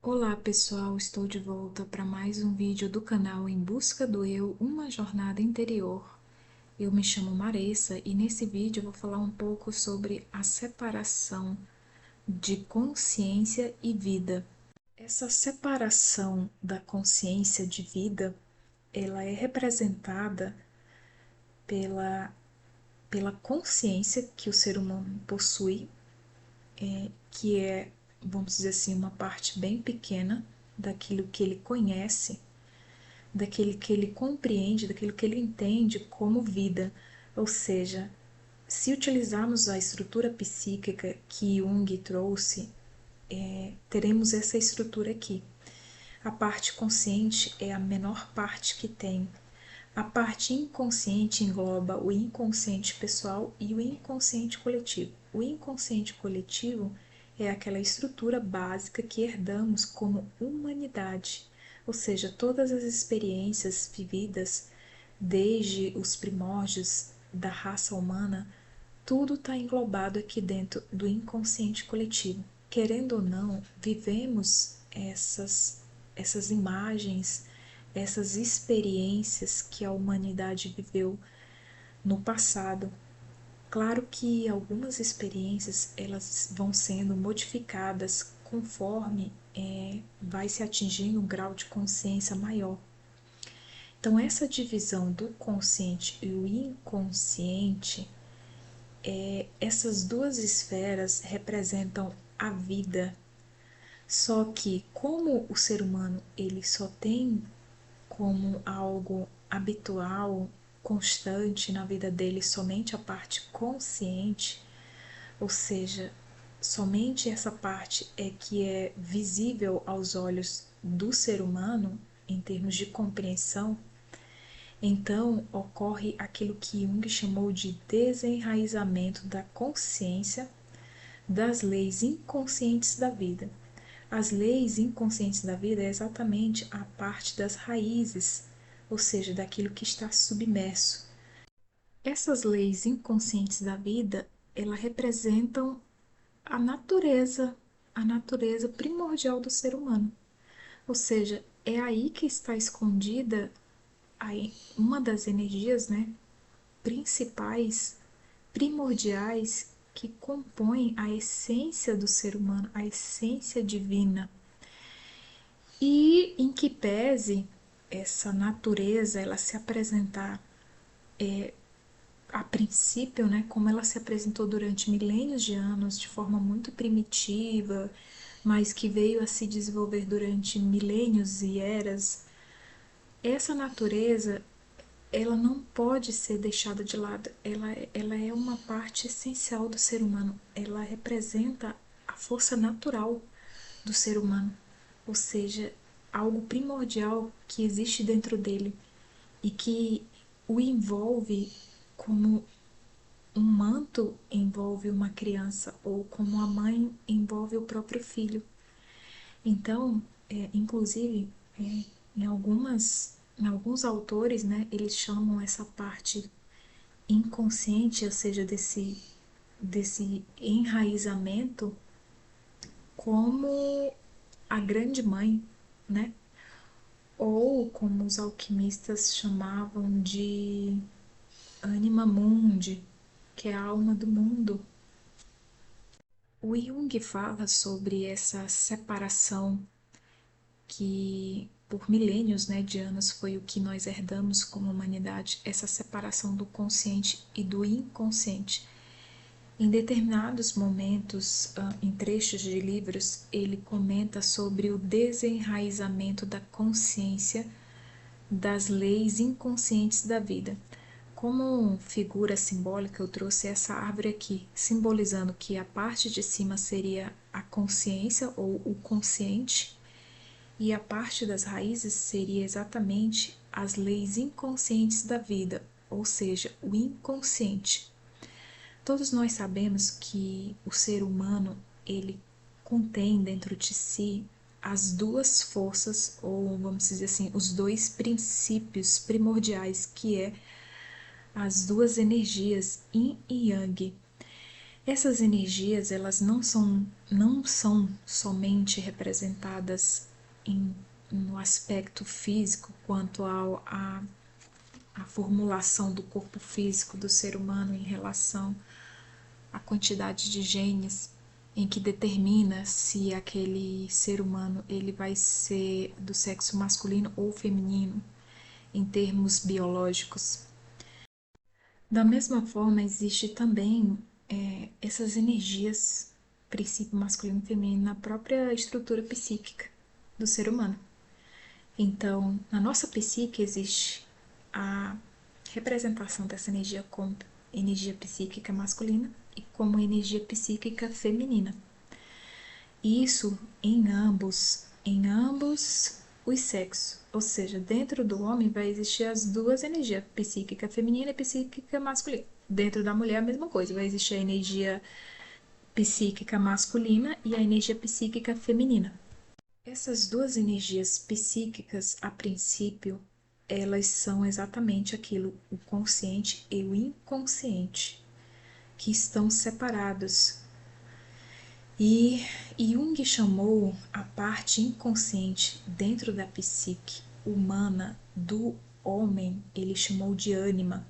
Olá pessoal, estou de volta para mais um vídeo do canal Em Busca do Eu, uma jornada interior. Eu me chamo Maressa e nesse vídeo eu vou falar um pouco sobre a separação de consciência e vida. Essa separação da consciência de vida, ela é representada pela, pela consciência que o ser humano possui, que é, vamos dizer assim, uma parte bem pequena daquilo que ele conhece, daquele que ele compreende, daquilo que ele entende como vida. Ou seja, se utilizarmos a estrutura psíquica que Jung trouxe, teremos essa estrutura aqui. A parte consciente é a menor parte que tem. A parte inconsciente engloba o inconsciente pessoal e o inconsciente coletivo. O inconsciente coletivo é aquela estrutura básica que herdamos como humanidade, ou seja, todas as experiências vividas desde os primórdios da raça humana, tudo está englobado aqui dentro do inconsciente coletivo. Querendo ou não, vivemos essas imagens, essas experiências que a humanidade viveu no passado. Claro que algumas experiências elas vão sendo modificadas conforme vai se atingindo um grau de consciência maior. Então, essa divisão do consciente e o inconsciente, essas duas esferas representam a vida. Só que como o ser humano ele só tem como algo habitual, constante na vida dele somente a parte consciente, ou seja, somente essa parte é que é visível aos olhos do ser humano em termos de compreensão, então ocorre aquilo que Jung chamou de desenraizamento da consciência das leis inconscientes da vida. As leis inconscientes da vida é exatamente a parte das raízes, ou seja, daquilo que está submerso. Essas leis inconscientes da vida, elas representam a natureza primordial do ser humano. Ou seja, é aí que está escondida uma das energias, né, principais, primordiais que compõem a essência do ser humano, a essência divina. E em que pese essa natureza ela se apresentar a princípio, né, como ela se apresentou durante milênios de anos de forma muito primitiva, mas que veio a se desenvolver durante milênios e eras, essa natureza ela não pode ser deixada de lado. Ela é uma parte essencial do ser humano. Ela representa a força natural do ser humano, ou seja, algo primordial que existe dentro dele e que o envolve como um manto envolve uma criança ou como a mãe envolve o próprio filho. Então, inclusive, em alguns autores, né, eles chamam essa parte inconsciente, ou seja, desse enraizamento, como a grande mãe, né? Ou como os alquimistas chamavam de anima mundi, que é a alma do mundo. O Jung fala sobre essa separação que por milênios, né, de anos foi o que nós herdamos como humanidade, essa separação do consciente e do inconsciente. Em determinados momentos, em trechos de livros, ele comenta sobre o desenraizamento da consciência das leis inconscientes da vida. Como figura simbólica, eu trouxe essa árvore aqui, simbolizando que a parte de cima seria a consciência ou o consciente, e a parte das raízes seria exatamente as leis inconscientes da vida, ou seja, o inconsciente. Todos nós sabemos que o ser humano, ele contém dentro de si as duas forças, ou vamos dizer assim, os dois princípios primordiais, que é as duas energias Yin e Yang. Essas energias, elas não são somente representadas no aspecto físico, quanto à formulação do corpo físico do ser humano em relação à quantidade de genes em que determina se aquele ser humano ele vai ser do sexo masculino ou feminino em termos biológicos. Da mesma forma, existe também essas energias, princípio masculino e feminino, na própria estrutura psíquica do ser humano. Então, na nossa psique existe a representação dessa energia como energia psíquica masculina e como energia psíquica feminina. Isso em ambos os sexos, ou seja, dentro do homem vai existir as duas energias, psíquica feminina e psíquica masculina. Dentro da mulher a mesma coisa, vai existir a energia psíquica masculina e a energia psíquica feminina. Essas duas energias psíquicas, a princípio, elas são exatamente aquilo, o consciente e o inconsciente, que estão separados. E Jung chamou a parte inconsciente dentro da psique humana do homem, ele chamou de ânima.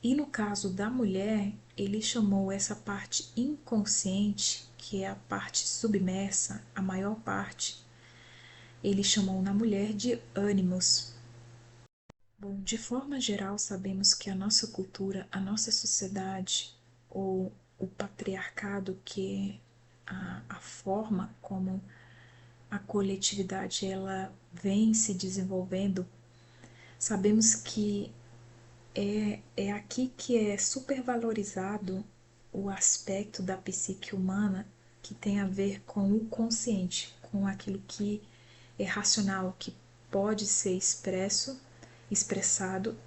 E no caso da mulher, ele chamou essa parte inconsciente, que é a parte submersa, a maior parte, ele chamou na mulher de ânimos. Bom, de forma geral, sabemos que a nossa cultura, a nossa sociedade, ou o patriarcado, que é a forma como a coletividade ela vem se desenvolvendo, sabemos que é aqui que é supervalorizado o aspecto da psique humana que tem a ver com o consciente, com aquilo que é racional, que pode ser expressado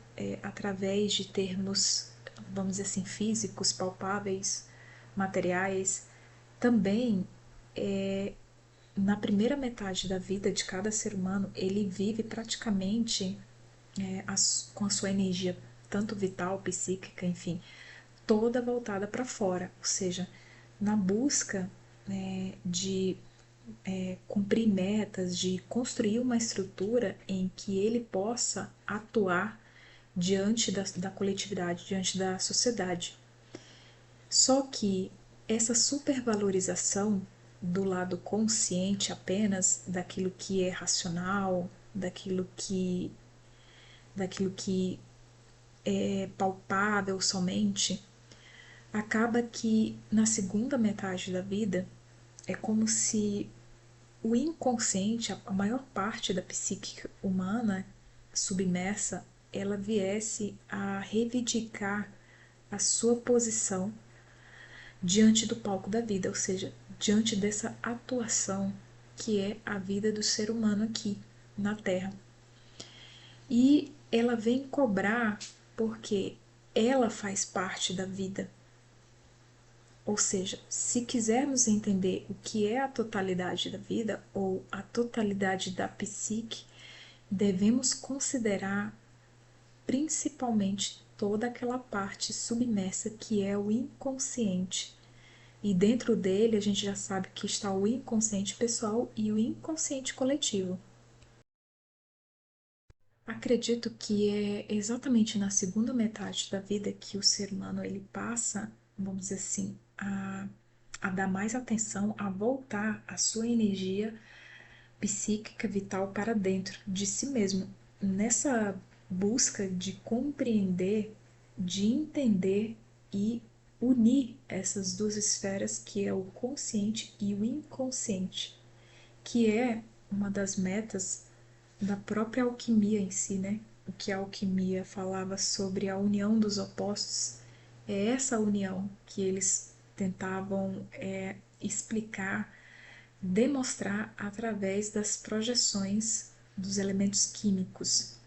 através de termos, vamos dizer assim, físicos, palpáveis, materiais. Também, na primeira metade da vida de cada ser humano, ele vive praticamente com a sua energia, tanto vital, psíquica, enfim, toda voltada para fora, ou seja, na busca de cumprir metas, de construir uma estrutura em que ele possa atuar diante da coletividade, diante da sociedade. Só que essa supervalorização do lado consciente apenas, daquilo que é racional, daquilo que é palpável somente, acaba que na segunda metade da vida é como se o inconsciente, a maior parte da psique humana submersa, ela viesse a reivindicar a sua posição diante do palco da vida, ou seja, diante dessa atuação que é a vida do ser humano aqui na Terra. E ela vem cobrar porque ela faz parte da vida. Ou seja, se quisermos entender o que é a totalidade da vida ou a totalidade da psique, devemos considerar principalmente toda aquela parte submersa que é o inconsciente. E dentro dele a gente já sabe que está o inconsciente pessoal e o inconsciente coletivo. Acredito que é exatamente na segunda metade da vida que o ser humano ele passa, vamos dizer assim, a dar mais atenção, a voltar a sua energia psíquica vital para dentro de si mesmo. Nessa busca de compreender, de entender e unir essas duas esferas que é o consciente e o inconsciente, que é uma das metas da própria alquimia em si, né? O que a alquimia falava sobre a união dos opostos, é essa união que eles tentavam explicar, demonstrar através das projeções dos elementos químicos.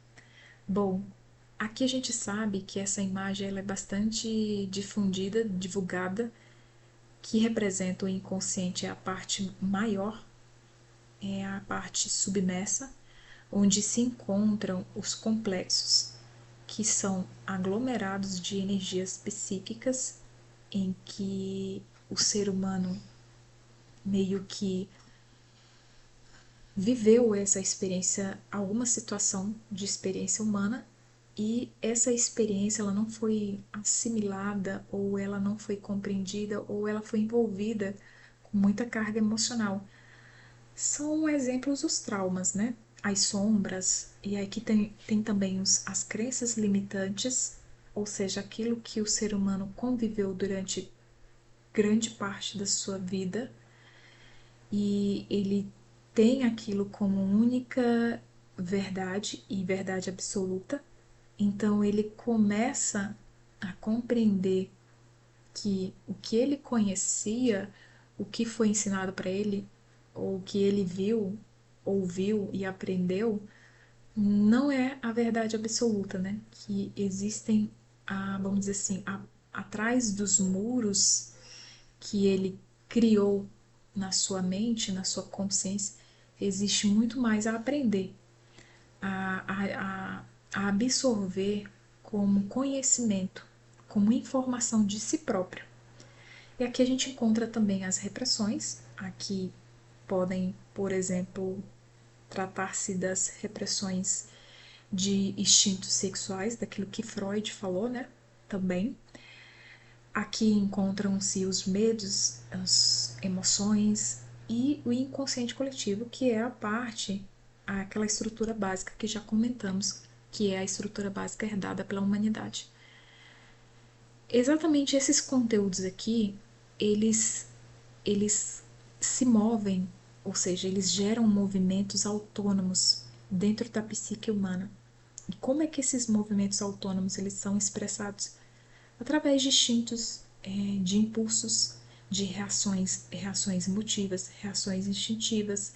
Bom, aqui a gente sabe que essa imagem ela é bastante difundida, divulgada, que representa o inconsciente, é a parte maior, é a parte submersa, onde se encontram os complexos, que são aglomerados de energias psíquicas em que o ser humano meio que viveu essa experiência, alguma situação de experiência humana, e essa experiência ela não foi assimilada, ou ela não foi compreendida, ou ela foi envolvida com muita carga emocional. São exemplos os traumas, né? As sombras, e aqui tem também as crenças limitantes, ou seja, aquilo que o ser humano conviveu durante grande parte da sua vida e ele tem aquilo como única verdade e verdade absoluta. Então ele começa a compreender que o que ele conhecia, o que foi ensinado para ele, ou o que ele viu, ouviu e aprendeu, não é a verdade absoluta, né? Que existem, vamos dizer assim, atrás dos muros que ele criou na sua mente, na sua consciência, existe muito mais a aprender, a, a, a absorver como conhecimento, como informação de si próprio. E aqui a gente encontra também as repressões, aqui podem, por exemplo, tratar-se das repressões de instintos sexuais, daquilo que Freud falou, né? Também. Aqui encontram-se os medos, as emoções e o inconsciente coletivo, que é a parte, aquela estrutura básica que já comentamos, que é a estrutura básica herdada pela humanidade. Exatamente esses conteúdos aqui, eles se movem, ou seja, eles geram movimentos autônomos dentro da psique humana. E como é que esses movimentos autônomos eles são expressados? Através de instintos, de impulsos, de reações emotivas, reações instintivas,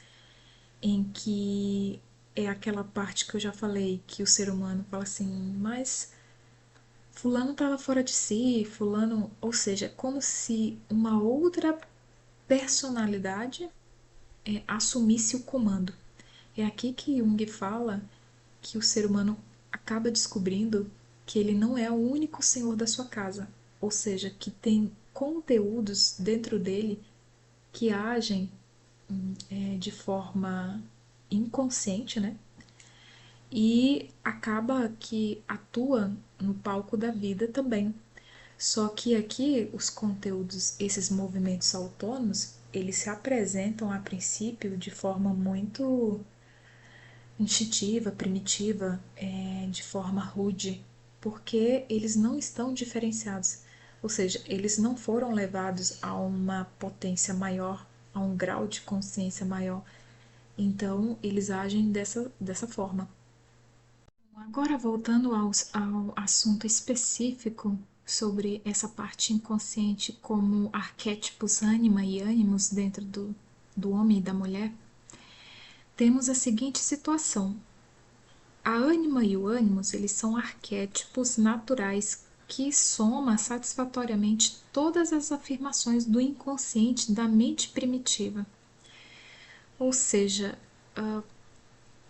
em que é aquela parte que eu já falei, que o ser humano fala assim, mas fulano estava fora de si, fulano, ou seja, como se uma outra personalidade assumisse o comando. É aqui que Jung fala que o ser humano acaba descobrindo que ele não é o único senhor da sua casa, ou seja, que tem conteúdos dentro dele que agem de forma inconsciente, né? E acaba que atua no palco da vida também. Só que aqui os conteúdos, esses movimentos autônomos, eles se apresentam a princípio de forma muito instintiva, primitiva, de forma rude, porque eles não estão diferenciados, ou seja, eles não foram levados a uma potência maior, a um grau de consciência maior, então eles agem dessa forma. Agora, voltando ao assunto específico sobre essa parte inconsciente como arquétipos ânima e ânimos dentro do homem e da mulher, temos a seguinte situação. A ânima e o ânimos, eles são arquétipos naturais que soma satisfatoriamente todas as afirmações do inconsciente da mente primitiva. Ou seja,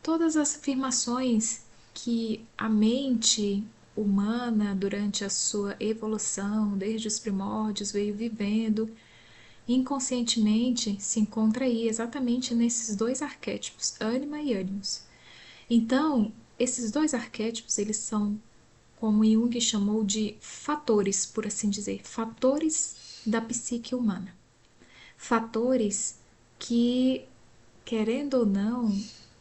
todas as afirmações que a mente humana, durante a sua evolução, desde os primórdios, veio vivendo, inconscientemente se encontra aí exatamente nesses dois arquétipos, ânima e ânimos. Então, esses dois arquétipos, eles são, como Jung chamou de fatores, por assim dizer, fatores da psique humana. Fatores que, querendo ou não,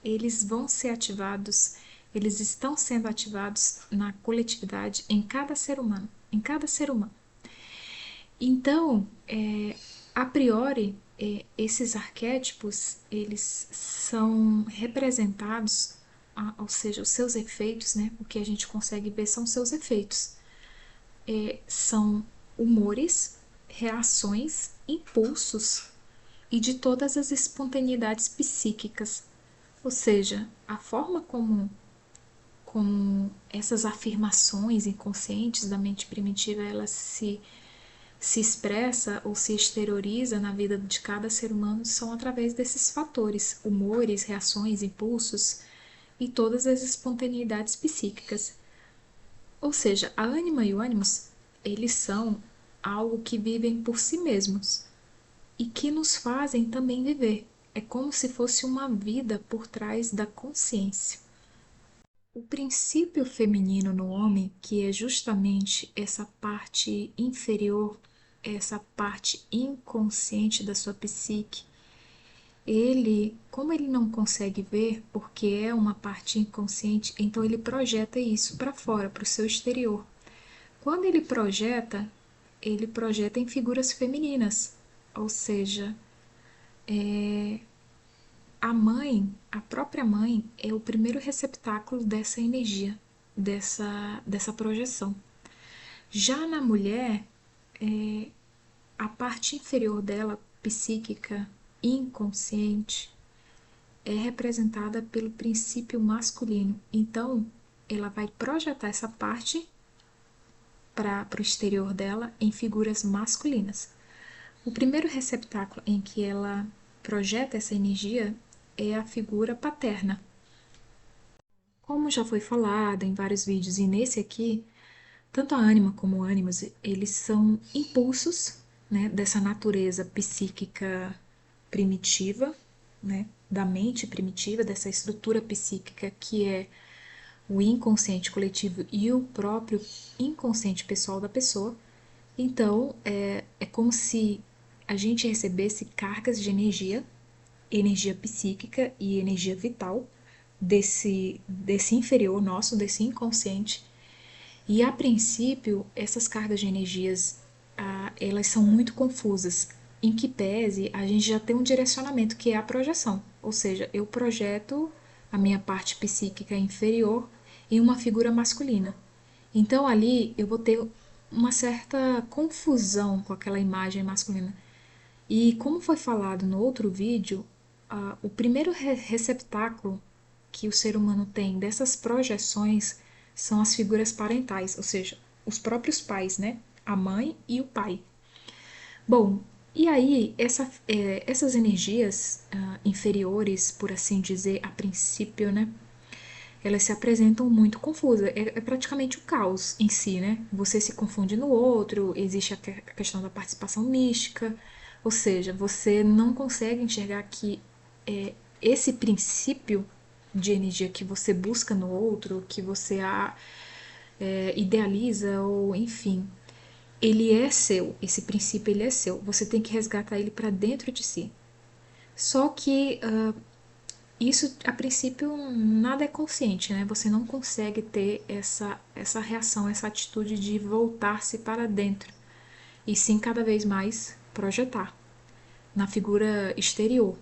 eles vão ser ativados, eles estão sendo ativados na coletividade em cada ser humano, em cada ser humano. Então, a priori, esses arquétipos, eles são representados, ou seja, os seus efeitos, né? O que a gente consegue ver são seus efeitos. São humores, reações, impulsos e de todas as espontaneidades psíquicas. Ou seja, a forma como essas afirmações inconscientes da mente primitiva elas se expressa ou se exterioriza na vida de cada ser humano são através desses fatores, humores, reações, impulsos e todas as espontaneidades psíquicas. Ou seja, a ânima e o ânimos, eles são algo que vivem por si mesmos e que nos fazem também viver. É como se fosse uma vida por trás da consciência. O princípio feminino no homem, que é justamente essa parte inferior, essa parte inconsciente da sua psique, ele, como ele não consegue ver, porque é uma parte inconsciente, então ele projeta isso para fora, para o seu exterior. Quando ele projeta em figuras femininas, ou seja, a mãe, a própria mãe, é o primeiro receptáculo dessa energia, dessa projeção. Já na mulher, a parte inferior dela, psíquica, inconsciente, é representada pelo princípio masculino. Então, ela vai projetar essa parte para o exterior dela em figuras masculinas. O primeiro receptáculo em que ela projeta essa energia é a figura paterna. Como já foi falado em vários vídeos e nesse aqui, tanto a ânima como o ânimos, eles são impulsos, né, dessa natureza psíquica primitiva, né, da mente primitiva, dessa estrutura psíquica que é o inconsciente coletivo e o próprio inconsciente pessoal da pessoa. Então, é como se a gente recebesse cargas de energia, energia psíquica e energia vital desse inferior nosso, desse inconsciente. E a princípio, essas cargas de energias, elas são muito confusas. Em que pese, a gente já tem um direcionamento que é a projeção. Ou seja, eu projeto a minha parte psíquica inferior em uma figura masculina. Então ali eu vou ter uma certa confusão com aquela imagem masculina. E como foi falado no outro vídeo, o primeiro receptáculo que o ser humano tem dessas projeções são as figuras parentais, ou seja, os próprios pais, né? A mãe e o pai. Bom, e aí essas energias inferiores, por assim dizer, a princípio, né? Elas se apresentam muito confusas. É praticamente o caos em si, né? Você se confunde no outro, existe a questão da participação mística, ou seja, você não consegue enxergar que esse princípio de energia que você busca no outro, que você idealiza ou enfim, ele é seu, esse princípio ele é seu. Você tem que resgatar ele para dentro de si. Só que isso, a princípio, nada é consciente, né? Você não consegue ter essa reação, essa atitude de voltar-se para dentro e sim cada vez mais projetar na figura exterior.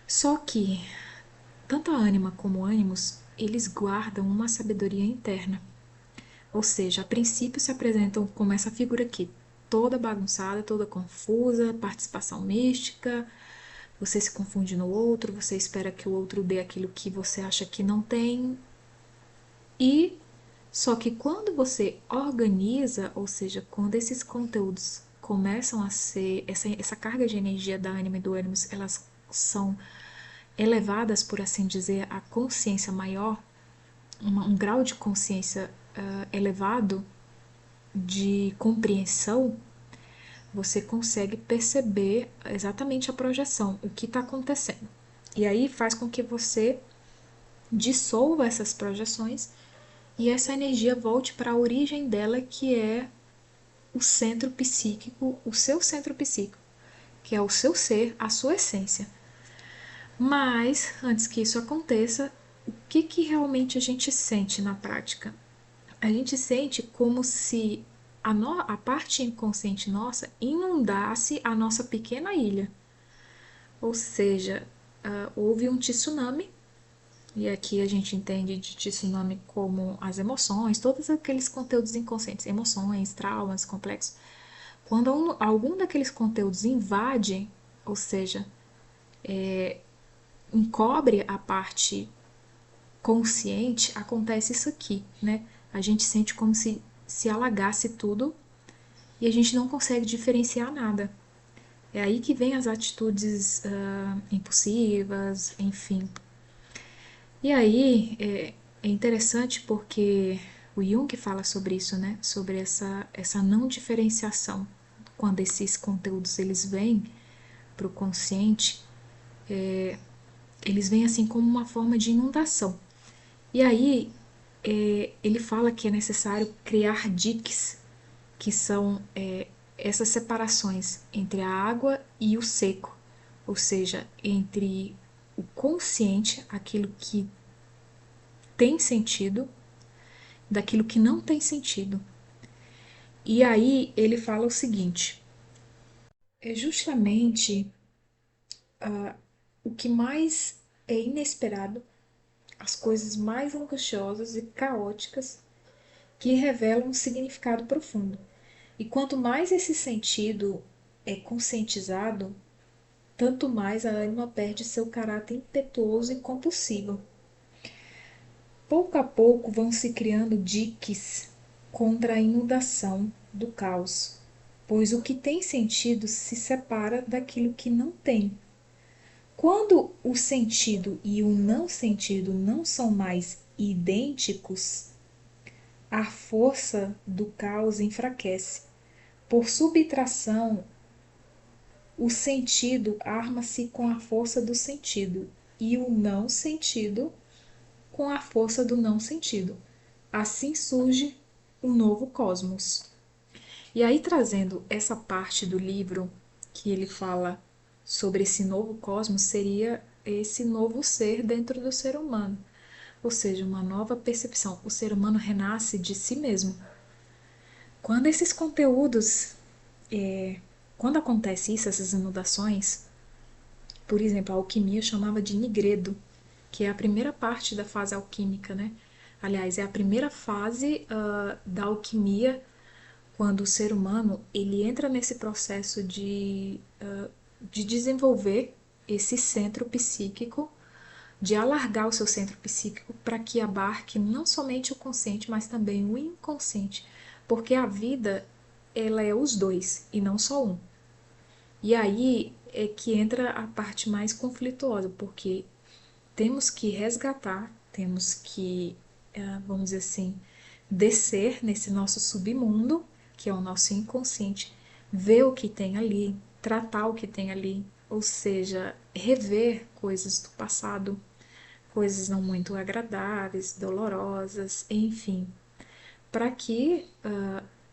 Só que tanto a ânima como o ânimos, eles guardam uma sabedoria interna. Ou seja, a princípio se apresentam como essa figura aqui, toda bagunçada, toda confusa, participação mística, você se confunde no outro, você espera que o outro dê aquilo que você acha que não tem. E só que quando você organiza, ou seja, quando esses conteúdos começam a ser, essa carga de energia da ânima e do ânimos, elas são elevadas, por assim dizer, à consciência maior, um grau de consciência elevado de compreensão, você consegue perceber exatamente a projeção, o que está acontecendo. E aí faz com que você dissolva essas projeções e essa energia volte para a origem dela, que é o centro psíquico, o seu centro psíquico, que é o seu ser, a sua essência. Mas, antes que isso aconteça, o que realmente a gente sente na prática? A gente sente como se a parte inconsciente nossa inundasse a nossa pequena ilha. Ou seja, houve um tsunami, e aqui a gente entende de tsunami como as emoções, todos aqueles conteúdos inconscientes, emoções, traumas, complexos. Quando algum daqueles conteúdos invade, ou seja, encobre a parte consciente, acontece isso aqui, né? A gente sente como se alagasse tudo e a gente não consegue diferenciar nada. É aí que vem as atitudes impulsivas, enfim. E aí é interessante porque O Jung fala sobre isso, né? Sobre essa não diferenciação. Quando esses conteúdos eles vêm para o consciente, eles vêm assim como uma forma de inundação. E aí ele fala que é necessário criar diques, que são essas separações entre a água e o seco, ou seja, entre o consciente, aquilo que tem sentido, daquilo que não tem sentido. E aí ele fala o seguinte: é justamente o que mais é inesperado, as coisas mais angustiosas e caóticas que revelam um significado profundo. E quanto mais esse sentido é conscientizado, tanto mais a alma perde seu caráter impetuoso e compulsivo. Pouco a pouco vão se criando diques contra a inundação do caos, pois o que tem sentido se separa daquilo que não tem. Quando o sentido e o não sentido não são mais idênticos, a força do caos enfraquece. Por subtração, o sentido arma-se com a força do sentido e o não sentido com a força do não sentido. Assim surge um novo cosmos. E aí, trazendo essa parte do livro que ele fala sobre esse novo cosmos, seria esse novo ser dentro do ser humano, ou seja, uma nova percepção. O ser humano renasce de si mesmo. Quando esses conteúdos, quando acontece isso, essas inundações, por exemplo, a alquimia chamava de nigredo, que é a primeira parte da fase alquímica, né? Aliás, é a primeira fase da alquimia, quando o ser humano ele entra nesse processo de desenvolver esse centro psíquico, de alargar o seu centro psíquico para que abarque não somente o consciente, mas também o inconsciente, porque a vida ela é os dois e não só um. E aí é que entra a parte mais conflituosa, porque temos que resgatar, temos que, vamos dizer assim, descer nesse nosso submundo, que é o nosso inconsciente, ver o que tem ali, tratar o que tem ali, ou seja, rever coisas do passado, coisas não muito agradáveis, dolorosas, enfim, para que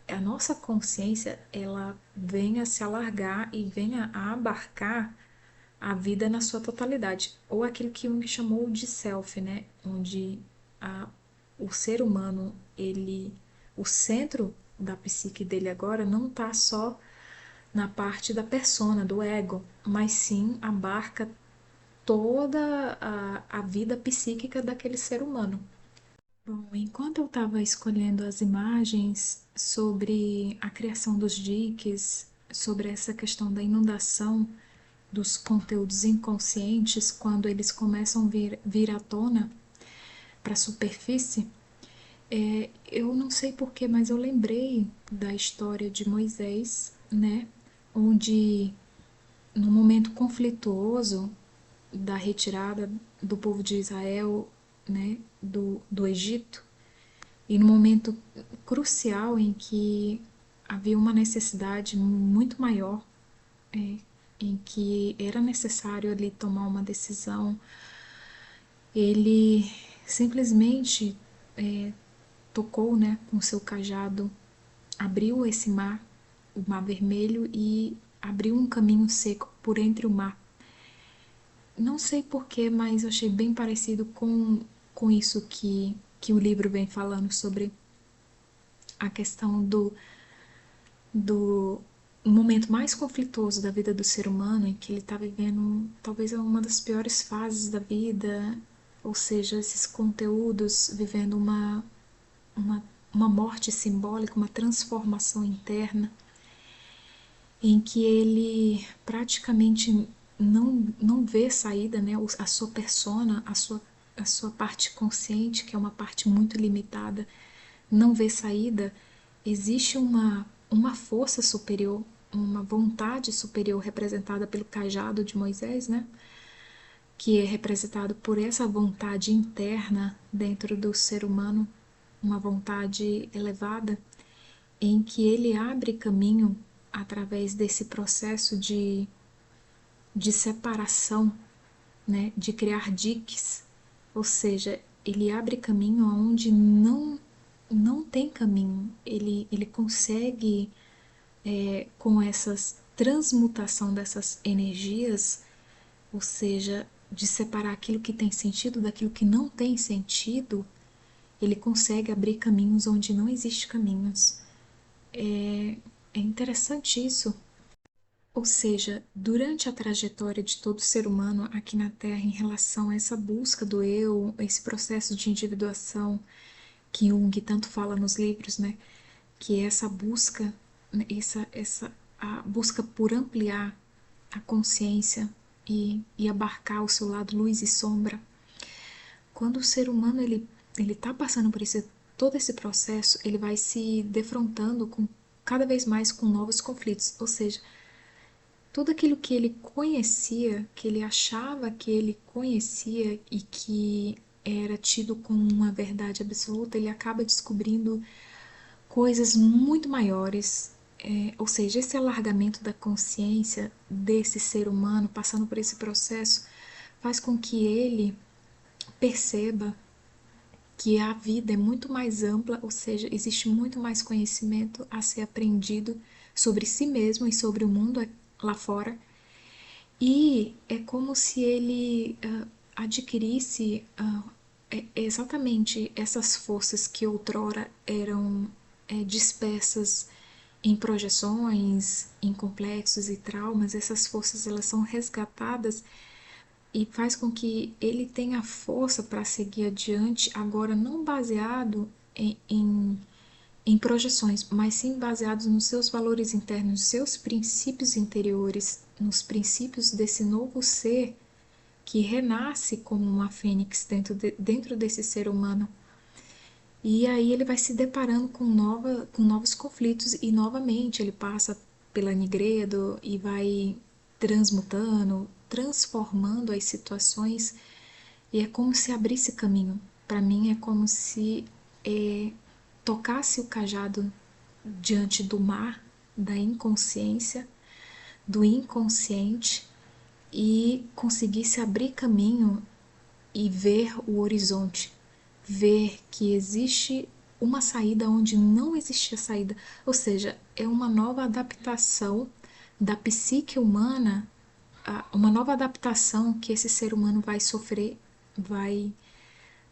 a nossa consciência ela venha se alargar e venha a abarcar a vida na sua totalidade, ou aquilo que Jung chamou de self, né? Onde a, o ser humano, ele, o centro da psique dele agora não está só na parte da persona, do ego, mas sim abarca toda a vida psíquica daquele ser humano. Bom, enquanto eu estava escolhendo as imagens sobre a criação dos diques, sobre essa questão da inundação dos conteúdos inconscientes, quando eles começam a vir à tona para a superfície, eu não sei porquê, mas eu lembrei da história de Moisés, né? Onde, no momento conflituoso da retirada do povo de Israel, né, do Egito, e no momento crucial em que havia uma necessidade muito maior, é, em que era necessário ali tomar uma decisão, ele simplesmente tocou, né, com seu cajado, abriu esse mar, o mar vermelho, e abriu um caminho seco por entre o mar. Não sei porquê, mas eu achei bem parecido com isso que o livro vem falando sobre a questão do momento mais conflituoso da vida do ser humano, em que ele está vivendo talvez uma das piores fases da vida, ou seja, esses conteúdos vivendo uma, uma morte simbólica, uma transformação interna, em que ele praticamente não vê saída, né? A sua persona, a sua parte consciente, que é uma parte muito limitada, não vê saída. Existe uma força superior, uma vontade superior representada pelo cajado de Moisés, né? Que é representado por essa vontade interna dentro do ser humano, uma vontade elevada, em que ele abre caminho através desse processo de separação, né, de criar diques, ou seja, ele abre caminho onde não tem caminho, ele consegue, com essas transmutação dessas energias, ou seja, de separar aquilo que tem sentido daquilo que não tem sentido, ele consegue abrir caminhos onde não existe caminhos. É interessante isso. Ou seja, durante a trajetória de todo ser humano aqui na Terra em relação a essa busca do eu, esse processo de individuação que Jung tanto fala nos livros, né? Que é essa busca, né, a busca por ampliar a consciência e abarcar o seu lado luz e sombra. Quando o ser humano ele está passando por todo esse processo, ele vai se defrontando com cada vez mais com novos conflitos, ou seja, tudo aquilo que ele conhecia, que ele achava que ele conhecia e que era tido como uma verdade absoluta, ele acaba descobrindo coisas muito maiores. Ou seja, esse alargamento da consciência desse ser humano passando por esse processo faz com que ele perceba que a vida é muito mais ampla, ou seja, existe muito mais conhecimento a ser aprendido sobre si mesmo e sobre o mundo lá fora. E é como se ele adquirisse exatamente essas forças que outrora eram dispersas em projeções, em complexos e traumas, essas forças elas são resgatadas e faz com que ele tenha força para seguir adiante, agora não baseado em projeções, mas sim baseados nos seus valores internos, nos seus princípios interiores, nos princípios desse novo ser que renasce como uma fênix dentro desse ser humano. E aí ele vai se deparando com novos conflitos e novamente ele passa pela Nigredo e vai transmutando, transformando as situações e é como se abrisse caminho. Para mim é como se é, tocasse o cajado diante do mar da inconsciência, do inconsciente e conseguisse abrir caminho e ver o horizonte, ver que existe uma saída onde não existia saída, ou seja, é uma nova adaptação da psique humana, uma nova adaptação que esse ser humano vai sofrer, vai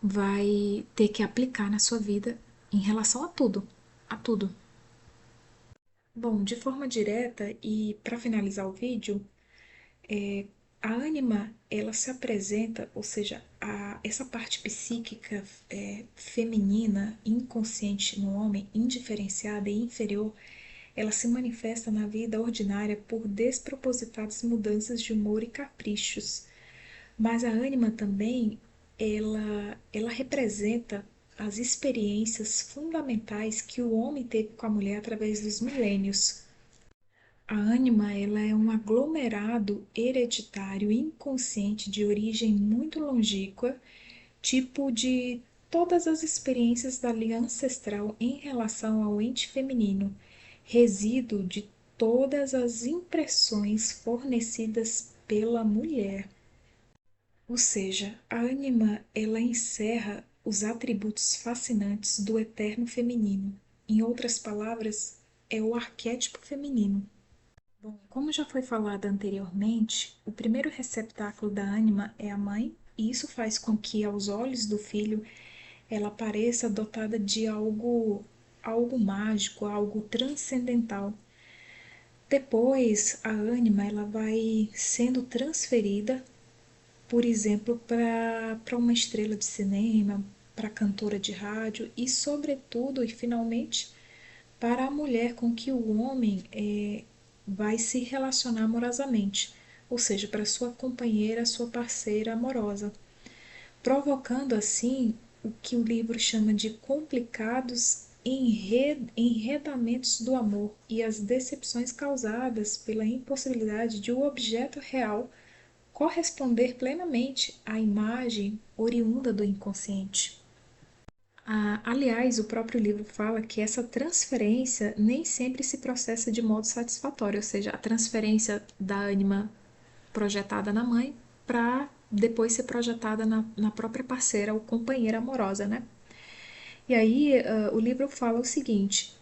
vai ter que aplicar na sua vida em relação a tudo, a tudo. Bom, de forma direta e para finalizar o vídeo, a ânima, ela se apresenta, ou seja, essa parte psíquica feminina, inconsciente no homem, indiferenciada e inferior, ela se manifesta na vida ordinária por despropositadas mudanças de humor e caprichos. Mas a ânima também, ela representa as experiências fundamentais que o homem teve com a mulher através dos milênios. A ânima, ela é um aglomerado hereditário inconsciente de origem muito longínqua, tipo de todas as experiências da linha ancestral em relação ao ente feminino, resíduo de todas as impressões fornecidas pela mulher. Ou seja, a ânima, ela encerra os atributos fascinantes do eterno feminino. Em outras palavras, é o arquétipo feminino. Bom, como já foi falado anteriormente, o primeiro receptáculo da ânima é a mãe, e isso faz com que, aos olhos do filho, ela pareça dotada de algo mágico, algo transcendental. Depois, a ânima ela vai sendo transferida, por exemplo, para uma estrela de cinema, para cantora de rádio e, sobretudo, e finalmente, para a mulher com que o homem vai se relacionar amorosamente, ou seja, para sua companheira, sua parceira amorosa, provocando assim o que o livro chama de complicados enredamentos do amor e as decepções causadas pela impossibilidade de o objeto real corresponder plenamente à imagem oriunda do inconsciente. Aliás, o próprio livro fala que essa transferência nem sempre se processa de modo satisfatório, ou seja, a transferência da ânima projetada na mãe para depois ser projetada na própria parceira ou companheira amorosa, né? E aí, o livro fala o seguinte,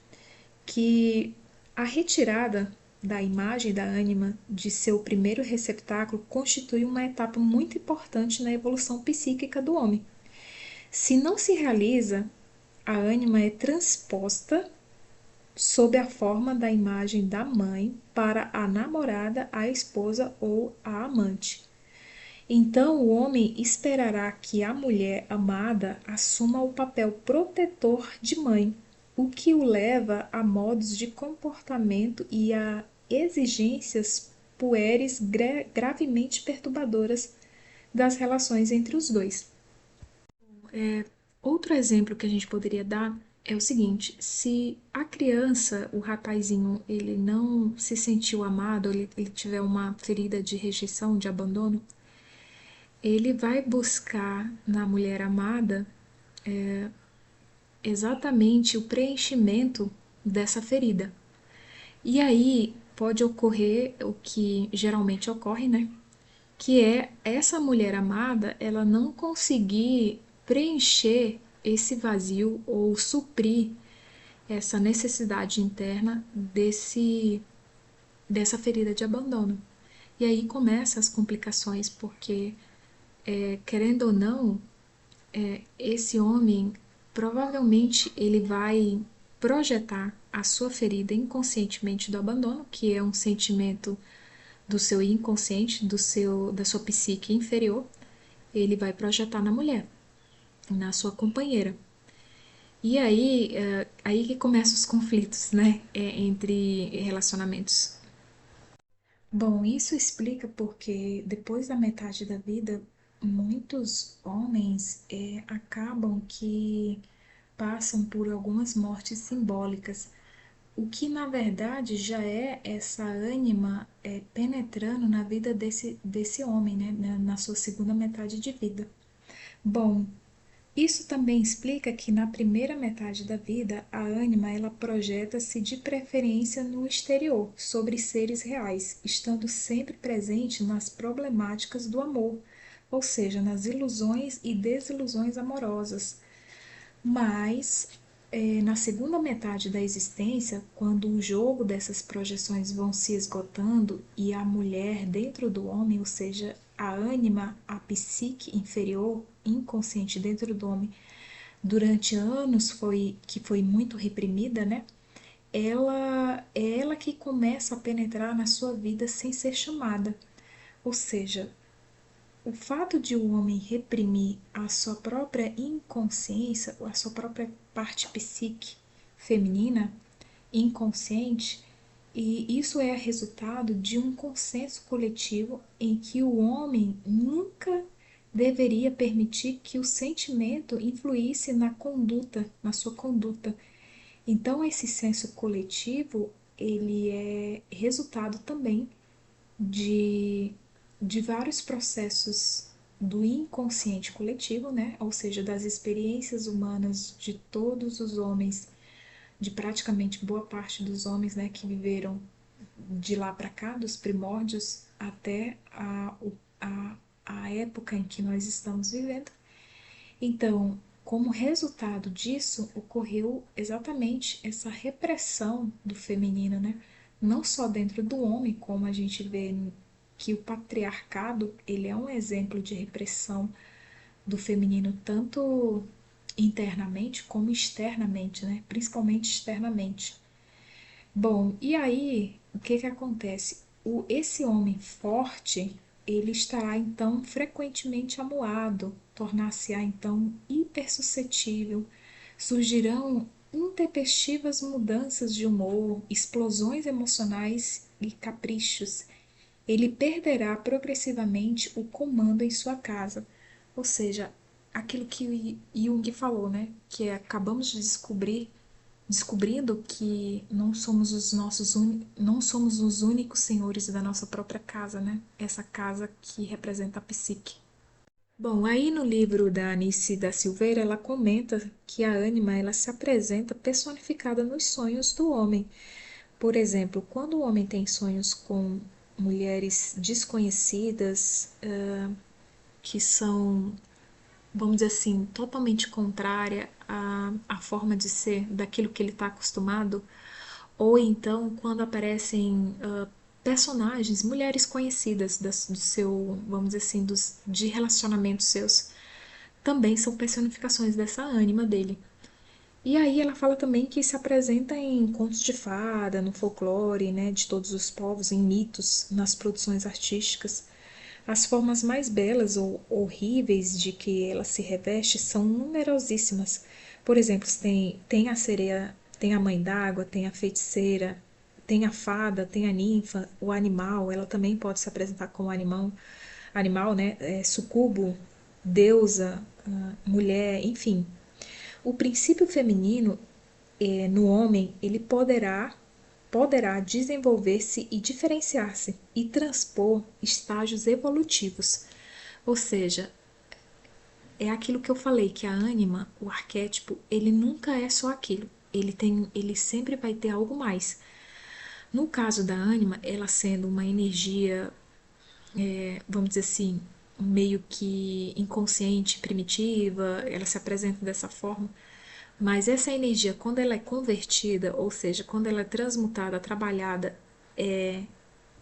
que a retirada da imagem da ânima de seu primeiro receptáculo constitui uma etapa muito importante na evolução psíquica do homem. Se não se realiza, a ânima é transposta sob a forma da imagem da mãe para a namorada, a esposa ou a amante. Então o homem esperará que a mulher amada assuma o papel protetor de mãe, o que o leva a modos de comportamento e a exigências puéreis gravemente perturbadoras das relações entre os dois. Outro exemplo que a gente poderia dar é o seguinte: se a criança, o rapazinho, ele não se sentiu amado, ele tiver uma ferida de rejeição, de abandono, ele vai buscar na mulher amada exatamente o preenchimento dessa ferida. E aí pode ocorrer o que geralmente ocorre, né? Que é essa mulher amada, ela não conseguir preencher esse vazio ou suprir essa necessidade interna dessa ferida de abandono. E aí começam as complicações, porque, querendo ou não, esse homem provavelmente ele vai projetar a sua ferida inconscientemente do abandono, que é um sentimento do seu inconsciente, da sua psique inferior, ele vai projetar na mulher, na sua companheira. E aí, aí que começam os conflitos, né, entre relacionamentos. Bom, isso explica porque depois da metade da vida, muitos homens acabam que passam por algumas mortes simbólicas, o que na verdade já é essa ânima penetrando na vida desse homem, né, na sua segunda metade de vida. Bom, isso também explica que na primeira metade da vida, a ânima ela projeta-se de preferência no exterior, sobre seres reais, estando sempre presente nas problemáticas do amor, ou seja, nas ilusões e desilusões amorosas. Mas na segunda metade da existência, quando o jogo dessas projeções vão se esgotando e a mulher dentro do homem, ou seja, a ânima, a psique inferior, inconsciente dentro do homem, durante anos foi muito reprimida, né? Ela que começa a penetrar na sua vida sem ser chamada. Ou seja, o fato de o homem reprimir a sua própria inconsciência, a sua própria parte psíquica feminina, inconsciente, e isso é resultado de um consenso coletivo em que o homem nunca deveria permitir que o sentimento influísse na conduta, na sua conduta. Então esse senso coletivo, ele é resultado também de, de vários processos do inconsciente coletivo, né? Ou seja, das experiências humanas de todos os homens, de praticamente boa parte dos homens, né, que viveram de lá para cá, dos primórdios até a época em que nós estamos vivendo. Então, como resultado disso, ocorreu exatamente essa repressão do feminino, né? Não só dentro do homem, como a gente vê que o patriarcado, ele é um exemplo de repressão do feminino tanto internamente como externamente, né? Principalmente externamente. Bom, e aí, o que que acontece? Esse homem forte, ele estará então frequentemente amuado, tornar-se-á então hipersuscetível, surgirão intempestivas mudanças de humor, explosões emocionais e caprichos. Ele perderá progressivamente o comando em sua casa. Ou seja, aquilo que Jung falou, né? Que acabamos de descobrindo que não somos os únicos senhores da nossa própria casa, né? Essa casa que representa a psique. Bom, aí no livro da Anice da Silveira, ela comenta que a ânima ela se apresenta personificada nos sonhos do homem. Por exemplo, quando o homem tem sonhos com mulheres desconhecidas, que são, vamos dizer assim, totalmente contrária à forma de ser daquilo que ele está acostumado, ou então quando aparecem personagens, mulheres conhecidas do seu, vamos dizer assim, de relacionamentos seus, também são personificações dessa ânima dele. E aí ela fala também que se apresenta em contos de fada, no folclore, né, de todos os povos, em mitos, nas produções artísticas. As formas mais belas ou horríveis de que ela se reveste são numerosíssimas. Por exemplo, tem a sereia, tem a mãe d'água, tem a feiticeira, tem a fada, tem a ninfa, o animal, ela também pode se apresentar como animal, né? Sucubo, deusa, mulher, enfim. O princípio feminino no homem, ele poderá desenvolver-se e diferenciar-se e transpor estágios evolutivos. Ou seja, é aquilo que eu falei, que a ânima, o arquétipo, ele nunca é só aquilo. Ele sempre vai ter algo mais. No caso da ânima, ela sendo uma energia, vamos dizer assim, meio que inconsciente, primitiva, ela se apresenta dessa forma. Mas essa energia, quando ela é convertida, ou seja, quando ela é transmutada, trabalhada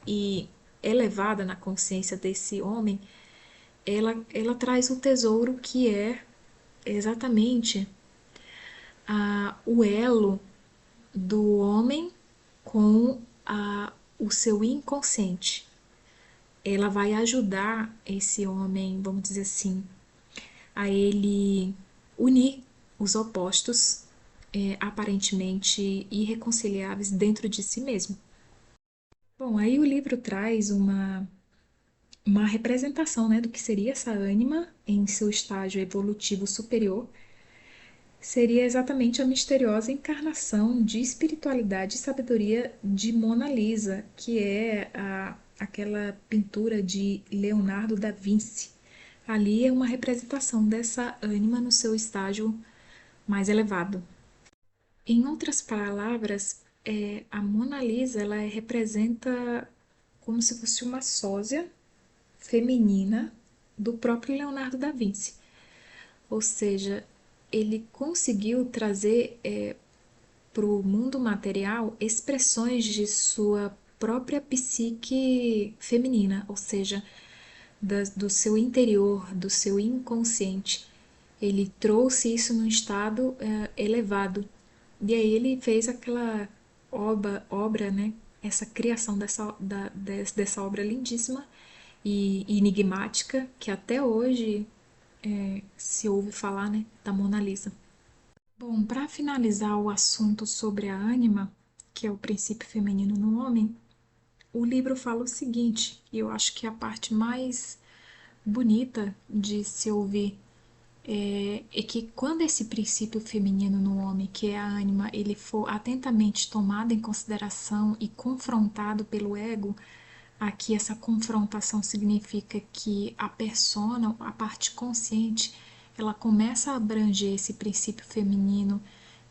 e elevada na consciência desse homem, ela traz o tesouro que é exatamente o elo do homem com o seu inconsciente. Ela vai ajudar esse homem, vamos dizer assim, a ele unir os opostos aparentemente irreconciliáveis dentro de si mesmo. Bom, aí o livro traz uma representação, né, do que seria essa ânima em seu estágio evolutivo superior. Seria exatamente a misteriosa encarnação de espiritualidade e sabedoria de Mona Lisa, que é aquela pintura de Leonardo da Vinci. Ali é uma representação dessa ânima no seu estágio mais elevado. Em outras palavras, a Mona Lisa ela representa como se fosse uma sósia feminina do próprio Leonardo da Vinci. Ou seja, ele conseguiu trazer para o mundo material expressões de sua própria psique feminina, ou seja, do seu interior, do seu inconsciente. Ele trouxe isso num estado elevado. E aí ele fez aquela obra, né? Essa criação dessa obra lindíssima e enigmática que até hoje se ouve falar, né? Da Mona Lisa. Bom, para finalizar o assunto sobre a ânima, que é o princípio feminino no homem, o livro fala o seguinte, e eu acho que é a parte mais bonita de se ouvir, é que quando esse princípio feminino no homem, que é a ânima, ele for atentamente tomado em consideração e confrontado pelo ego, aqui essa confrontação significa que a persona, a parte consciente, ela começa a abranger esse princípio feminino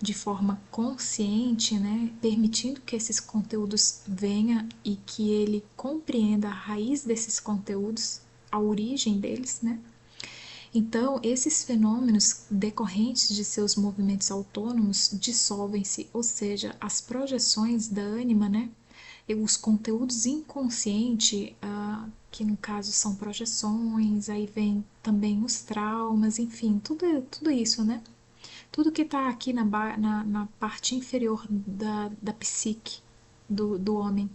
de forma consciente, né, permitindo que esses conteúdos venham e que ele compreenda a raiz desses conteúdos, a origem deles, né? Então, esses fenômenos decorrentes de seus movimentos autônomos dissolvem-se, ou seja, as projeções da ânima, né? E os conteúdos inconscientes, que no caso são projeções, aí vem também os traumas, enfim, tudo isso, né? Tudo que está aqui na parte inferior da psique do homem.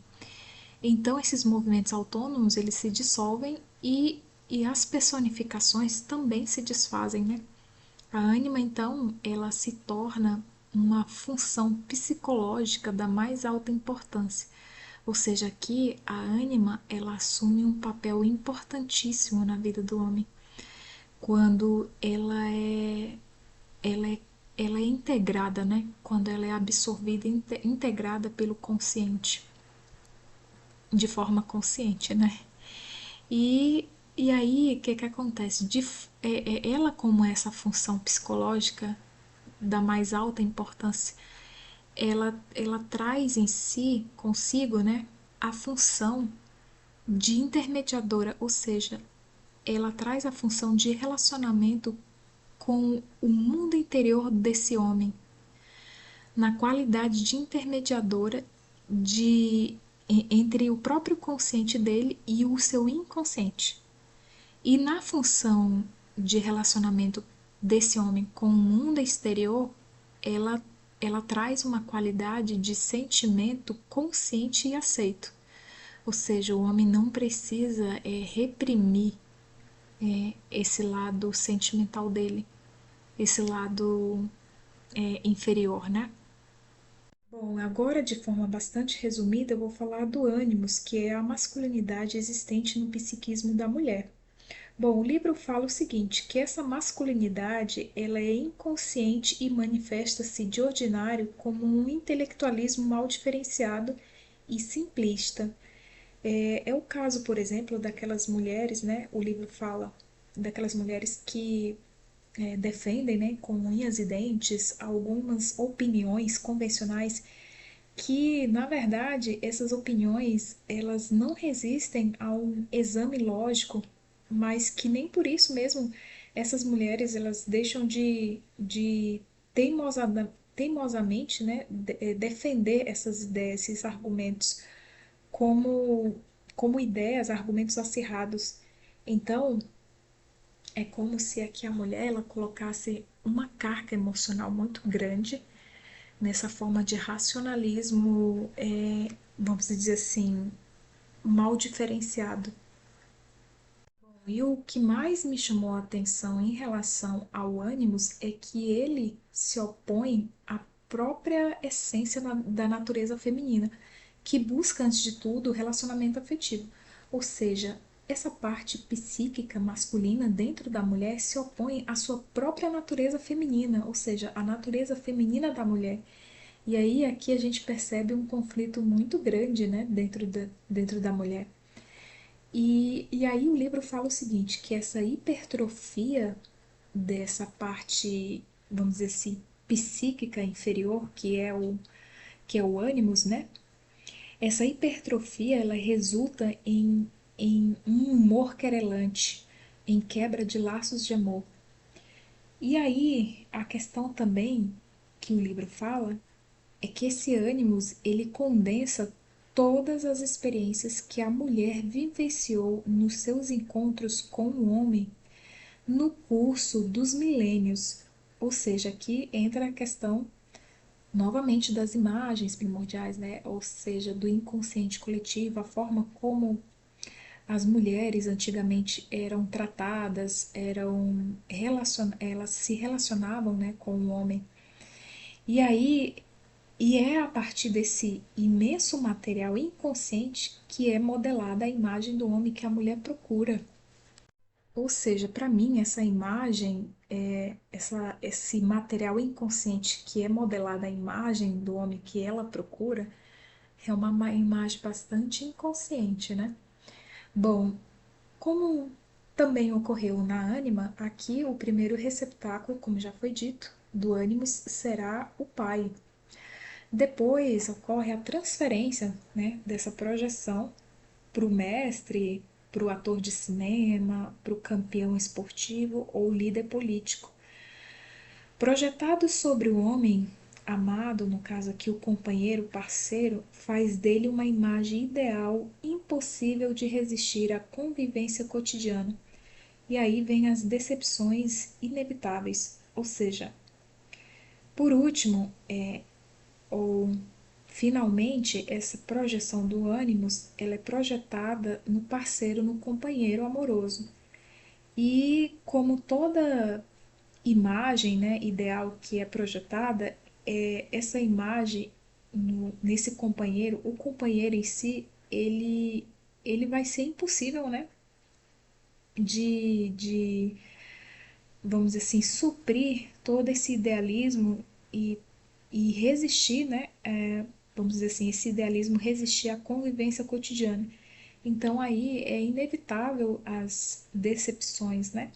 Então, esses movimentos autônomos, eles se dissolvem e as personificações também se desfazem, né? A ânima, então, ela se torna uma função psicológica da mais alta importância. Ou seja, aqui a ânima, ela assume um papel importantíssimo na vida do homem, quando ela é, ela é integrada, né? Quando ela é absorvida, integrada pelo consciente, de forma consciente, né? E E aí, o que que acontece? Ela, como essa função psicológica da mais alta importância, ela traz em si, consigo, né, a função de intermediadora, ou seja, ela traz a função de relacionamento com o mundo interior desse homem, na qualidade de intermediadora de entre o próprio consciente dele e o seu inconsciente. E na função de relacionamento desse homem com o mundo exterior, ela, ela traz uma qualidade de sentimento consciente e aceito. Ou seja, o homem não precisa reprimir esse lado sentimental dele, esse lado inferior, né? Bom, agora de forma bastante resumida, eu vou falar do ânimos, que é a masculinidade existente no psiquismo da mulher. Bom, o livro fala o seguinte, que essa masculinidade, ela é inconsciente e manifesta-se de ordinário como um intelectualismo mal diferenciado e simplista. É o caso, por exemplo, daquelas mulheres, né? O livro fala daquelas mulheres que defendem, né, com unhas e dentes, algumas opiniões convencionais que, na verdade, essas opiniões, elas não resistem a um exame lógico, mas que nem por isso mesmo essas mulheres, elas deixam de teimosamente, né, defender essas ideias, esses argumentos como, como ideias, argumentos acirrados. Então, é como se aqui a mulher ela colocasse uma carga emocional muito grande nessa forma de racionalismo, vamos dizer assim, mal diferenciado. E o que mais me chamou a atenção em relação ao Animus é que ele se opõe à própria essência da natureza feminina, que busca, antes de tudo, o relacionamento afetivo. Ou seja, essa parte psíquica masculina dentro da mulher se opõe à sua própria natureza feminina, ou seja, à natureza feminina da mulher. E aí aqui a gente percebe um conflito muito grande, né, dentro da mulher. E aí o livro fala o seguinte, que essa hipertrofia dessa parte, vamos dizer assim, psíquica inferior, que é o ânimos, né? Essa hipertrofia, ela resulta em um humor querelante, em quebra de laços de amor. E aí, a questão também que o livro fala é que esse ânimos, ele condensa todas as experiências que a mulher vivenciou nos seus encontros com o homem no curso dos milênios. Ou seja, aqui entra a questão novamente das imagens primordiais, né? Ou seja, do inconsciente coletivo, a forma como as mulheres antigamente eram tratadas, elas se relacionavam, né, com o homem. E aí é a partir desse imenso material inconsciente que é modelada a imagem do homem que a mulher procura. Ou seja, para mim, essa imagem, esse material inconsciente que é modelada a imagem do homem que ela procura, é uma imagem bastante inconsciente, né? Bom, como também ocorreu na ânima, aqui o primeiro receptáculo, como já foi dito, do ânimos será o pai. Depois ocorre a transferência, né, dessa projeção para o mestre, para o ator de cinema, para o campeão esportivo ou líder político. Projetado sobre o homem amado, no caso aqui o companheiro, parceiro, faz dele uma imagem ideal, impossível de resistir à convivência cotidiana. E aí vem as decepções inevitáveis, ou seja, por último, ou finalmente, essa projeção do ânimos, ela é projetada no parceiro, no companheiro amoroso. E como toda imagem, né, ideal que é projetada, essa imagem nesse companheiro, o companheiro em si, ele vai ser impossível, né, de vamos dizer assim, suprir todo esse idealismo e, e resistir, né, vamos dizer assim, esse idealismo resistir à convivência cotidiana. Então aí é inevitável as decepções, né?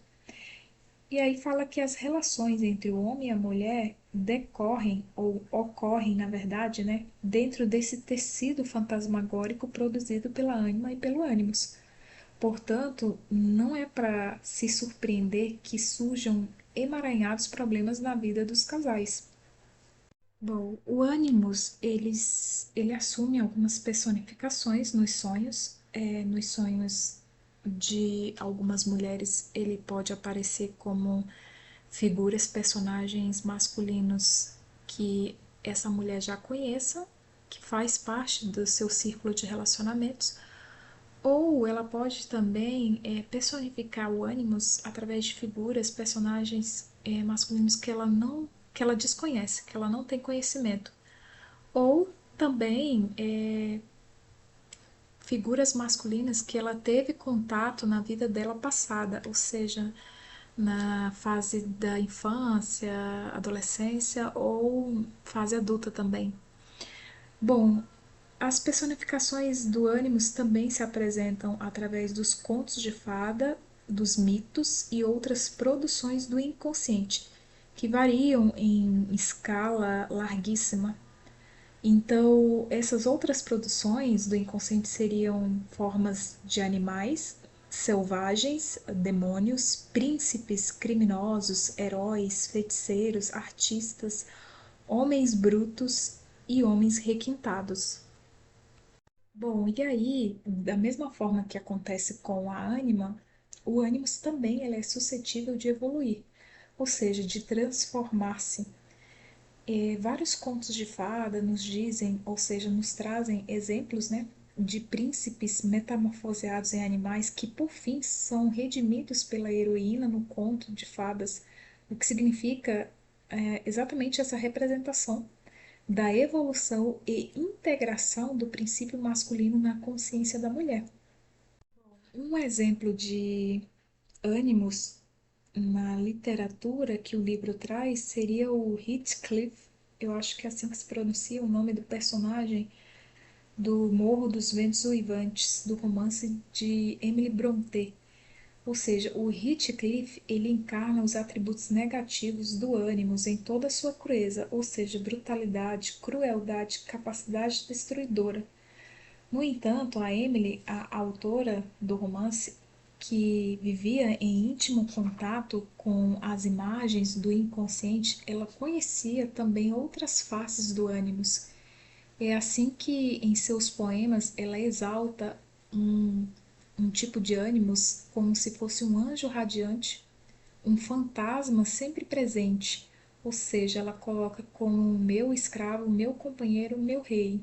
E aí fala que as relações entre o homem e a mulher decorrem, ou ocorrem, na verdade, né, dentro desse tecido fantasmagórico produzido pela ânima e pelo ânimos. Portanto, não é para se surpreender que surjam emaranhados problemas na vida dos casais. Bom, o ânimos, ele assume algumas personificações nos sonhos de algumas mulheres, ele pode aparecer como figuras, personagens masculinos que essa mulher já conheça, que faz parte do seu círculo de relacionamentos, ou ela pode também personificar o ânimos através de figuras, personagens masculinos que ela desconhece, que ela não tem conhecimento. Ou também figuras masculinas que ela teve contato na vida dela passada, ou seja, na fase da infância, adolescência ou fase adulta também. Bom, as personificações do ânimos também se apresentam através dos contos de fada, dos mitos e outras produções do inconsciente, que variam em escala larguíssima. Então, essas outras produções do inconsciente seriam formas de animais selvagens, demônios, príncipes, criminosos, heróis, feiticeiros, artistas, homens brutos e homens requintados. Bom, e aí, da mesma forma que acontece com a ânima, o ânimos também ele é suscetível de evoluir, ou seja, de transformar-se. Vários contos de fada nos dizem, ou seja, nos trazem exemplos, né, de príncipes metamorfoseados em animais que, por fim, são redimidos pela heroína no conto de fadas, o que significa exatamente essa representação da evolução e integração do princípio masculino na consciência da mulher. Um exemplo de ânimos na literatura que o livro traz seria o Heathcliff, eu acho que é assim que se pronuncia o nome do personagem do Morro dos Ventos Uivantes, do romance de Emily Brontë. Ou seja, o Heathcliff ele encarna os atributos negativos do ânimos em toda a sua crueza, ou seja, brutalidade, crueldade, capacidade destruidora. No entanto, a Emily, a autora do romance, que vivia em íntimo contato com as imagens do inconsciente, ela conhecia também outras faces do ânimos. É assim que, em seus poemas, ela exalta um, um tipo de ânimos como se fosse um anjo radiante, um fantasma sempre presente, ou seja, ela coloca como meu escravo, meu companheiro, meu rei.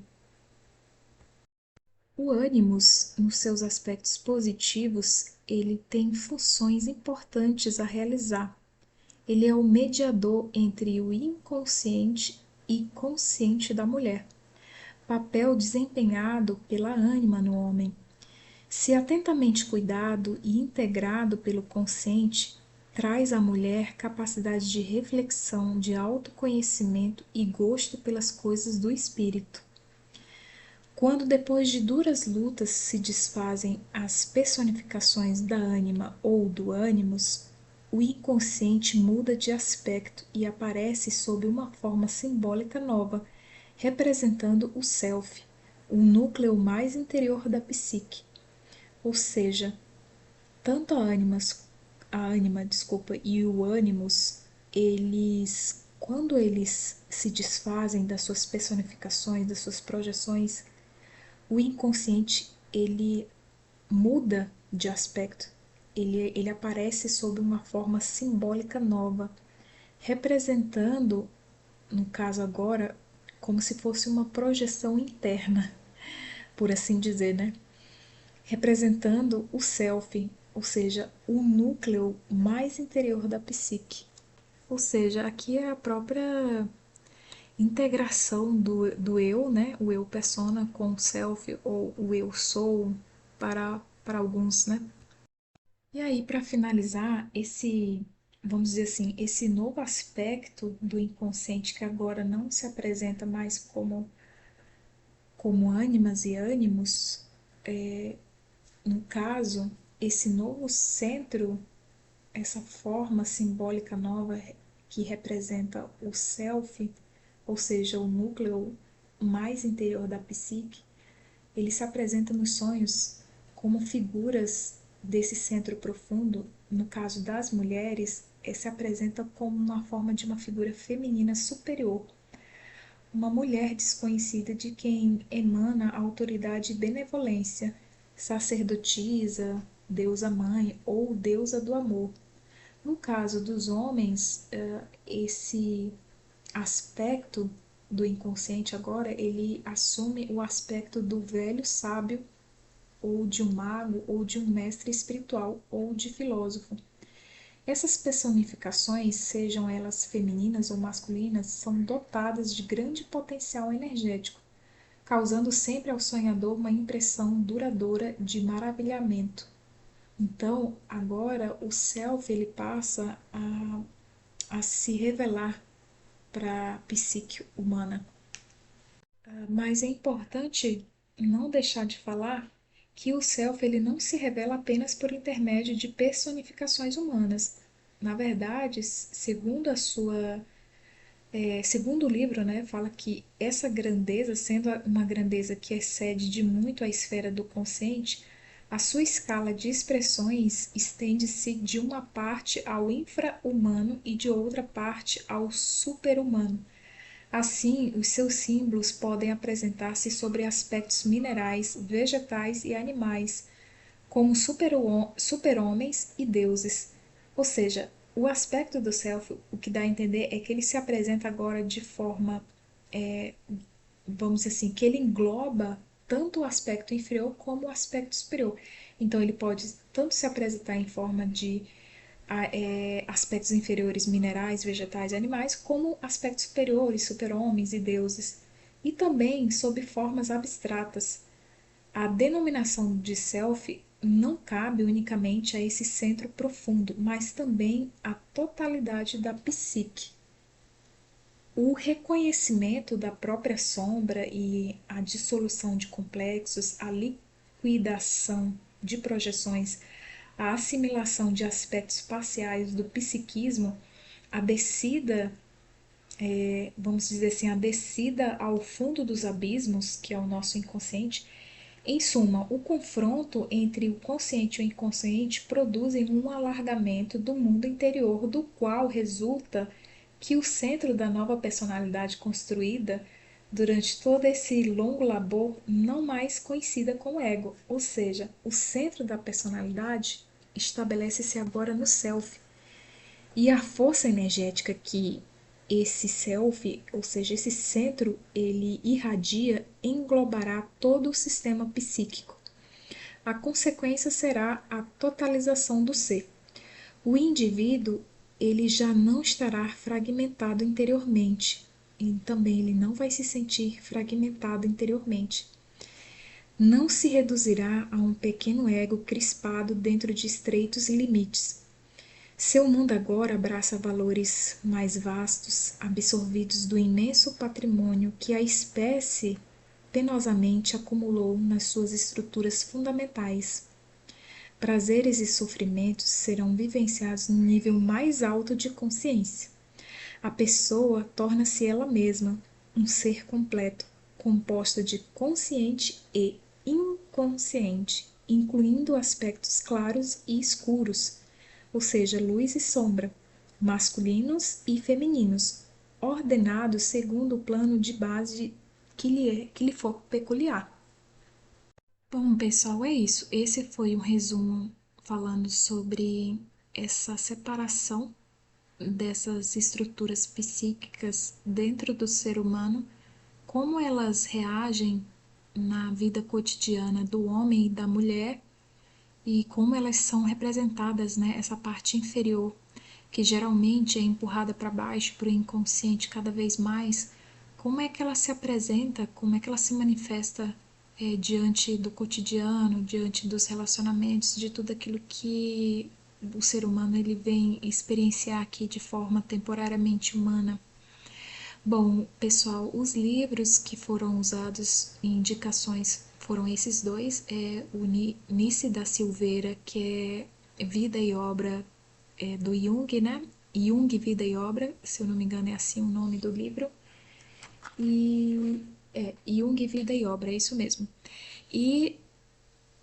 O ânimos, nos seus aspectos positivos, ele tem funções importantes a realizar. Ele é o mediador entre o inconsciente e consciente da mulher, papel desempenhado pela ânima no homem. Se atentamente cuidado e integrado pelo consciente, traz à mulher capacidade de reflexão, de autoconhecimento e gosto pelas coisas do espírito. Quando depois de duras lutas se desfazem as personificações da ânima ou do ânimos, o inconsciente muda de aspecto e aparece sob uma forma simbólica nova, representando o self, o núcleo mais interior da psique. Ou seja, tanto a ânima, e o ânimos, quando eles se desfazem das suas personificações, das suas projeções, o inconsciente ele muda de aspecto, ele aparece sob uma forma simbólica nova, representando, no caso agora, como se fosse uma projeção interna, por assim dizer, né? Representando o self, ou seja, o núcleo mais interior da psique. Ou seja, aqui é a própria integração do eu, né? O eu persona com o self ou o eu sou para alguns, né? E aí, para finalizar, vamos dizer assim, esse novo aspecto do inconsciente que agora não se apresenta mais como ânimas e ânimos, No caso, esse novo centro, essa forma simbólica nova que representa o self, ou seja, o núcleo mais interior da psique, ele se apresenta nos sonhos como figuras desse centro profundo. No caso das mulheres, se apresenta como uma forma de uma figura feminina superior, uma mulher desconhecida de quem emana autoridade e benevolência, sacerdotisa, deusa mãe ou deusa do amor. No caso dos homens, esse aspecto do inconsciente agora, ele assume o aspecto do velho sábio, ou de um mago, ou de um mestre espiritual, ou de filósofo. Essas personificações, sejam elas femininas ou masculinas, são dotadas de grande potencial energético, causando sempre ao sonhador uma impressão duradoura de maravilhamento. Então, agora o self ele passa a se revelar para a psique humana. Mas é importante não deixar de falar que o self ele não se revela apenas por intermédio de personificações humanas. Na verdade, segundo o livro, né, fala que essa grandeza, sendo uma grandeza que excede de muito a esfera do consciente, a sua escala de expressões estende-se de uma parte ao infra-humano e de outra parte ao super-humano. Assim, os seus símbolos podem apresentar-se sobre aspectos minerais, vegetais e animais, como super-homens e deuses. Ou seja, o aspecto do self, o que dá a entender é que ele se apresenta agora de forma, vamos dizer assim, que ele engloba tanto o aspecto inferior como o aspecto superior. Então, ele pode tanto se apresentar em forma de aspectos inferiores minerais, vegetais e animais, como aspectos superiores, super-homens e deuses, e também sob formas abstratas. A denominação de self não cabe unicamente a esse centro profundo, mas também à totalidade da psique. O reconhecimento da própria sombra e a dissolução de complexos, a liquidação de projeções, a assimilação de aspectos parciais do psiquismo, a descida, vamos dizer assim, a descida ao fundo dos abismos, que é o nosso inconsciente. Em suma, o confronto entre o consciente e o inconsciente produzem um alargamento do mundo interior, do qual resulta que o centro da nova personalidade construída durante todo esse longo labor não mais coincida com o ego, ou seja, o centro da personalidade estabelece-se agora no self. E a força energética que esse self, ou seja, esse centro, ele irradia, englobará todo o sistema psíquico. A consequência será a totalização do ser. O indivíduo, ele já não estará fragmentado interiormente, e também ele não vai se sentir fragmentado interiormente. Não se reduzirá a um pequeno ego crispado dentro de estreitos limites. Seu mundo agora abraça valores mais vastos, absorvidos do imenso patrimônio que a espécie penosamente acumulou nas suas estruturas fundamentais. Prazeres e sofrimentos serão vivenciados no nível mais alto de consciência. A pessoa torna-se ela mesma, um ser completo, composto de consciente e inconsciente, incluindo aspectos claros e escuros, ou seja, luz e sombra, masculinos e femininos, ordenados segundo o plano de base que lhe for peculiar. Bom, pessoal, é isso. Esse foi um resumo falando sobre essa separação dessas estruturas psíquicas dentro do ser humano, como elas reagem na vida cotidiana do homem e da mulher e como elas são representadas, né? Essa parte inferior, que geralmente é empurrada para baixo, para o inconsciente cada vez mais, como é que ela se apresenta, como é que ela se manifesta diante do cotidiano, diante dos relacionamentos, de tudo aquilo que o ser humano ele vem experienciar aqui de forma temporariamente humana. Bom, pessoal, os livros que foram usados em indicações foram esses dois, o Nice da Silveira, que é Vida e Obra do Jung, né? Jung, Vida e Obra, se eu não me engano é assim o nome do livro. E Jung, Vida e Obra, é isso mesmo. E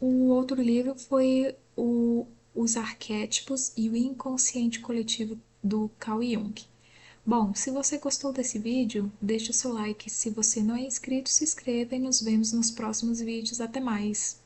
o outro livro foi Os Arquétipos e o Inconsciente Coletivo do Carl Jung. Bom, se você gostou desse vídeo, deixa o seu like. Se você não é inscrito, se inscreva e nos vemos nos próximos vídeos. Até mais!